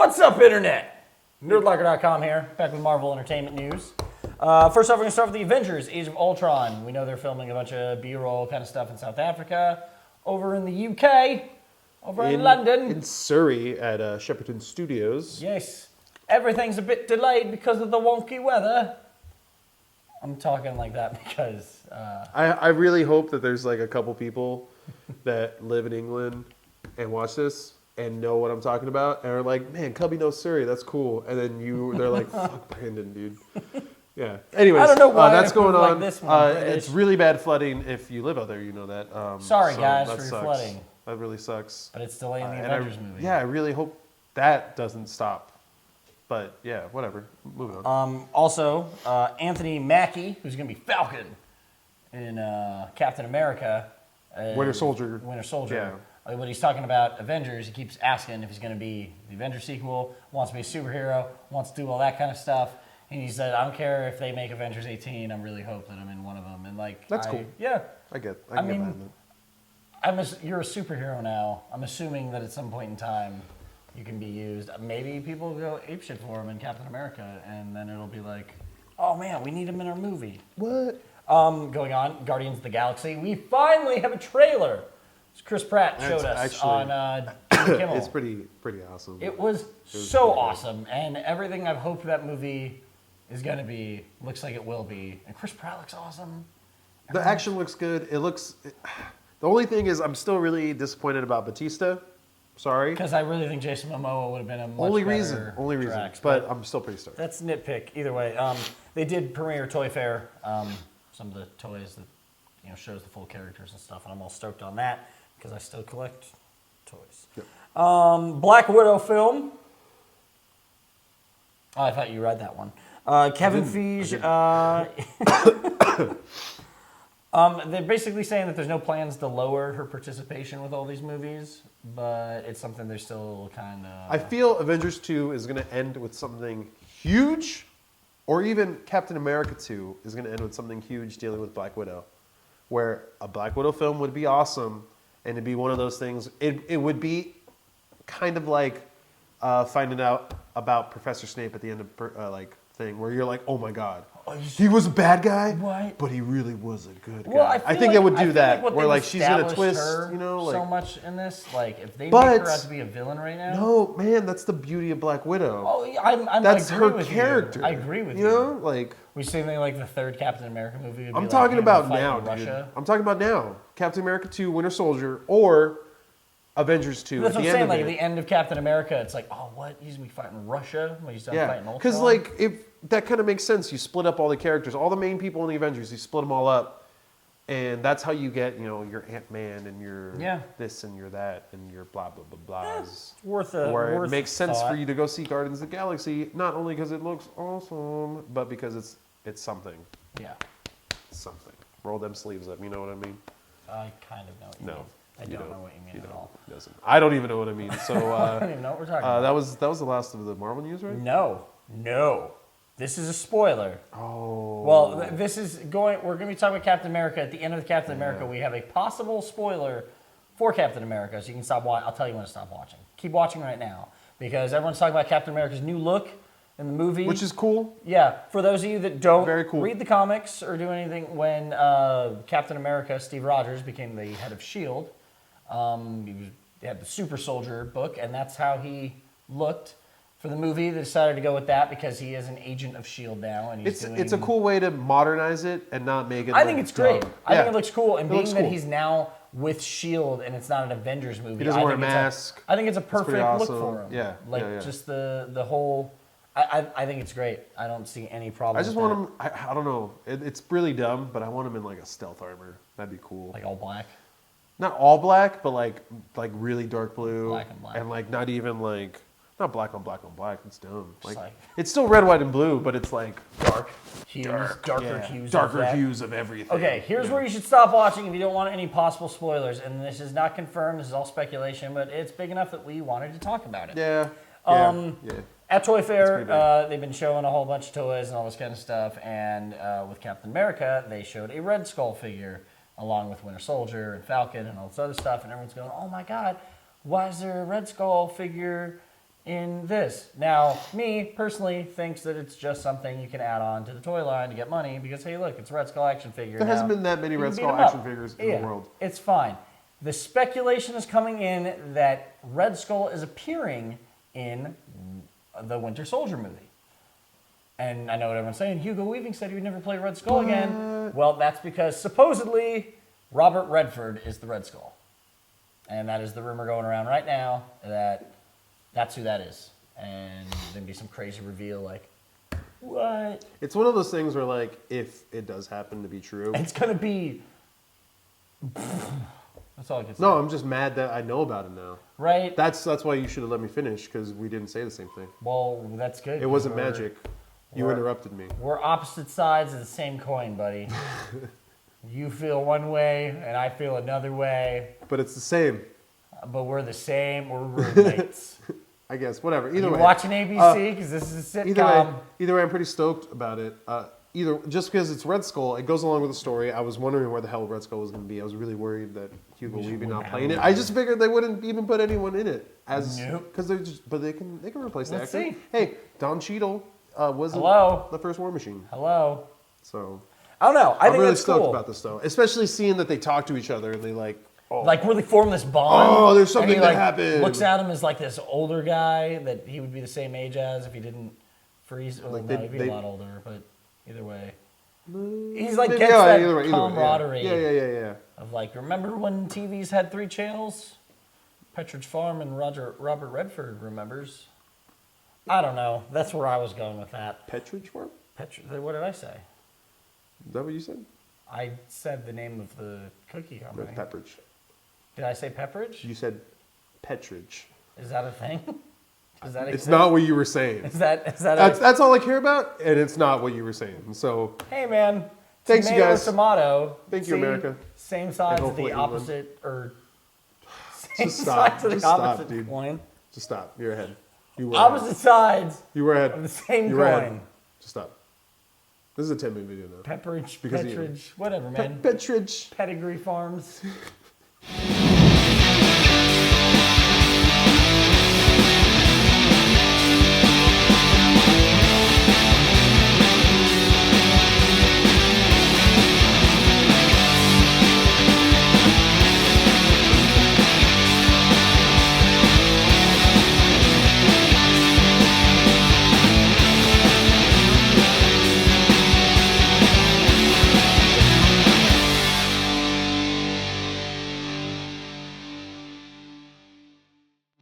What's up, Internet? Nerdlocker.com here, back with Marvel Entertainment News. First off, we're going to start with the Avengers, Age of Ultron. We know they're filming a bunch of B-roll kind of stuff in South Africa. Over in the UK, over in London. In Surrey at Shepperton Studios. Yes. Everything's a bit delayed because of the wonky weather. I'm talking like that because... I really hope that there's like a couple people that live in England and watch this and know what I'm talking about and are like, man, Cubby knows Surrey, that's cool. And then they're like, fuck Brandon, dude. Yeah. Anyways, I don't know why that's going on. like this one, it's really bad flooding. If you live out there, you know that. Sorry, so guys, that for your sucks. flooding. That really sucks. But it's delaying the Avengers movie. Yeah, I really hope that doesn't stop. But yeah, whatever. Moving on. Also, Anthony Mackie, who's going to be Falcon in Captain America. Winter Soldier. Yeah. When he's talking about Avengers, he keeps asking if he's going to be the Avengers sequel, wants to be a superhero, wants to do all that kind of stuff. And he said, I don't care if they make Avengers 18, I really hope that I'm in one of them. And like, that's cool. Yeah. I get behind that. You're a superhero now. I'm assuming that at some point in time you can be used. Maybe people will go apeshit for him in Captain America, and then it'll be like, oh man, we need him in our movie. What? Going on, Guardians of the Galaxy. We finally have a trailer. Chris Pratt showed us on Jimmy Kimmel. It's pretty awesome. It was so awesome, and everything I've hoped that movie is going to be looks like it will be. And Chris Pratt looks awesome. The action looks good. The only thing is I'm still really disappointed about Batista. Sorry. Because I really think Jason Momoa would have been a much only better reason. Drax, but I'm still pretty stoked. That's nitpick. Either way, they did premiere Toy Fair. Some of the toys that shows the full characters and stuff, and I'm all stoked on that because I still collect toys. Yep. Black Widow film. Oh, I thought you read that one. Kevin Feige. They're basically saying that there's no plans to lower her participation with all these movies, but it's something they're still kind of... I feel Avengers 2 is going to end with something huge, or even Captain America 2 is going to end with something huge dealing with Black Widow, where a Black Widow film would be awesome, and it'd be one of those things... It would be kind of like finding out about Professor Snape at the end of thing, where you're like, oh my god, he was a bad guy, what? But he really was a good guy. Well, I think they would do that, like where like she's gonna twist, so much in this. Like if they make her out to be a villain right now. No, man, that's the beauty of Black Widow. Oh, that's her character. I agree with you. You know, like we see something like the third Captain America movie. I'm talking about now, dude. I'm talking about now. Captain America 2, Winter Soldier, or Avengers 2. That's what I'm saying. Like at the end of Captain America, it's like, oh, what? He's gonna be fighting Russia when he's done fighting Ultron. Because like if that kind of makes sense. You split up all the characters, all the main people in the Avengers. You split them all up, and that's how you get your Ant-Man and your this and your that and your blah blah blah blahs. It's worth it makes sense for you to go see Guardians of the Galaxy, not only because it looks awesome, but because it's something. Yeah, something. Roll them sleeves up. You know what I mean? I kind of know what you mean. I don't know what you mean at all. I don't even know what I mean. So I don't even know what we're talking about. That was the last of the Marvel news, right? No. This is a spoiler. Oh. Well, this is we're going to be talking about Captain America. At the end of Captain America, we have a possible spoiler for Captain America, so you can stop watching. I'll tell you when to stop watching. Keep watching right now, because everyone's talking about Captain America's new look in the movie. Which is cool. Yeah. For those of you that don't read the comics or do anything, when Captain America, Steve Rogers, became the head of S.H.I.E.L.D., he had the Super Soldier book, and that's how he looked. For the movie, they decided to go with that because he is an agent of S.H.I.E.L.D. now. And it's a cool way to modernize it and not make it I think it's great. I think it looks cool. And being that cool. He's now with S.H.I.E.L.D. and it's not an Avengers movie. He doesn't wear a mask. I think it's a perfect look for him. Yeah. Just the whole... I think it's great. I don't see any problem I just want him... I don't know. It's really dumb, but I want him in like a stealth armor. That'd be cool. Like all black? Not all black, but like really dark blue. Black and black. And like not even like... Not black on black on black. It's dumb. Like it's still red, white, and blue, but it's like darker hues of everything. Okay, here's where you should stop watching if you don't want any possible spoilers. And this is not confirmed. This is all speculation, but it's big enough that we wanted to talk about it. Yeah. At Toy Fair, they've been showing a whole bunch of toys and all this kind of stuff. And with Captain America, they showed a Red Skull figure along with Winter Soldier and Falcon and all this other stuff. And everyone's going, "Oh my God, why is there a Red Skull figure in this. Now, me personally thinks that it's just something you can add on to the toy line to get money because, hey, look, it's a Red Skull action figure. There hasn't Now, been that many you Red can beat Skull 'em up. action figures in the world. It's fine. The speculation is coming in that Red Skull is appearing in the Winter Soldier movie. And I know what everyone's saying. Hugo Weaving said he would never play Red Skull again. Well, that's because supposedly Robert Redford is the Red Skull. And that is the rumor going around right now that that's who that is. And there'd be some crazy reveal like, what? It's one of those things where, like, if it does happen to be true. It's going to be... That's all I can say. No, I'm just mad that I know about it now. Right? That's why you should have let me finish, because we didn't say the same thing. Well, that's good. It wasn't magic. You we're- interrupted me. We're opposite sides of the same coin, buddy. You feel one way, and I feel another way. But it's the same. But we're the same. We're roommates. I guess. Whatever. Either You way. watching ABC? Because this is a sitcom. Either way, I'm pretty stoked about it. Just because it's Red Skull, it goes along with the story. I was wondering where the hell Red Skull was going to be. I was really worried that Hugo Weaving not playing it. I just figured they wouldn't even put anyone in it because they're just. But they can replace the Let's actor. see. Hey, Don Cheadle was Hello? the first War Machine. Hello? So I don't know. I I'm think really that's stoked cool. about this though, especially seeing that they talk to each other and they like. Like really form this bond. Oh, there's something and he, that like, happened. Looks at him as like this older guy that he would be the same age as if he didn't freeze. Well, Like no, they- he'd be they- a lot older, but either way. He's like Maybe- gets yeah, that either way, camaraderie Yeah. of like, remember when TVs had 3 channels? Petridge Farm and Robert Redford remembers. I don't know. That's where I was going with that. Petridge Farm? What did I say? Is that what you said? I said the name of the cookie No, company. Pepperidge. Did I say Pepperidge? You said Petridge. Is that a thing? Does that It's exist? not what you were saying. Is that That's all I care about, and it's not what you were saying. So Hey man, Thanks, you tomato, guys. Tomato. Thank you, See? America. Same sides of hopefully the England. opposite, or same Just stop. sides of the Just stop, opposite dude. coin. just stop. You're ahead. You were Opposite ahead. sides You were of ahead. the same You were ahead. coin. Just stop. This is a 10-minute video now. Pepperidge, Because of you. Petridge, whatever, man. Petridge. Pedigree Farms.